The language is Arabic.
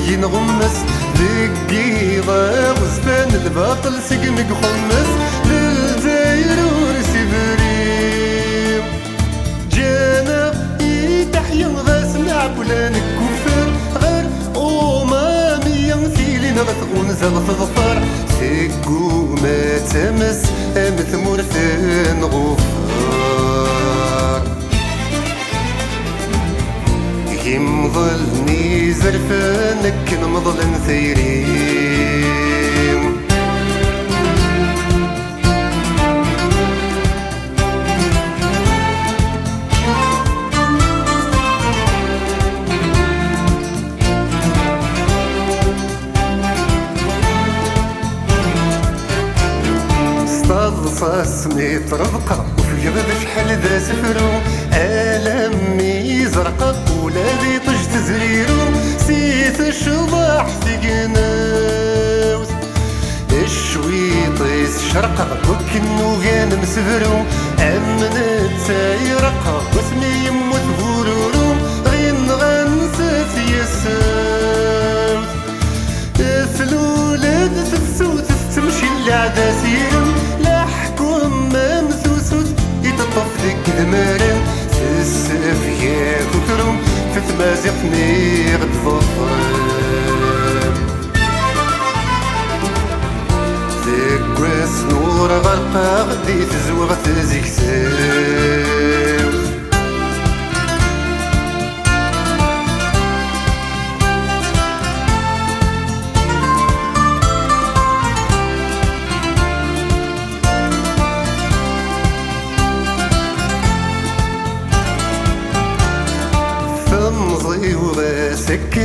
ينغمس ذكي غاوزفان الباطل سقمك خمس للزاير ورسبريم جانا يتحيا غاس نعب ولا نكفر غير أمامي يمثيلين غثغون زغف ظفر سقو ما تمس مثمور ثان غفار يمظلني زرفانك نمظل نثيريم استضصصني طربقة وفي غدا شحال ذا سفرو ألمي زرقا ولادي طجت زريرو سيث الشضاح في قناوس الشويطيس شرقا وكنو غانم سفرو أمنت سايرقا واسمي يموت غرورو غين غنسات يساوس الولاد تفسوت تمشي العدا سيرم لا حكم ممسوسوس يتطف ذيك ذمارم تسف يا كترم تتمازقني غد فخرم ذكرس نور غرقا غدي تزوغ تزيكساوس مضي وراسك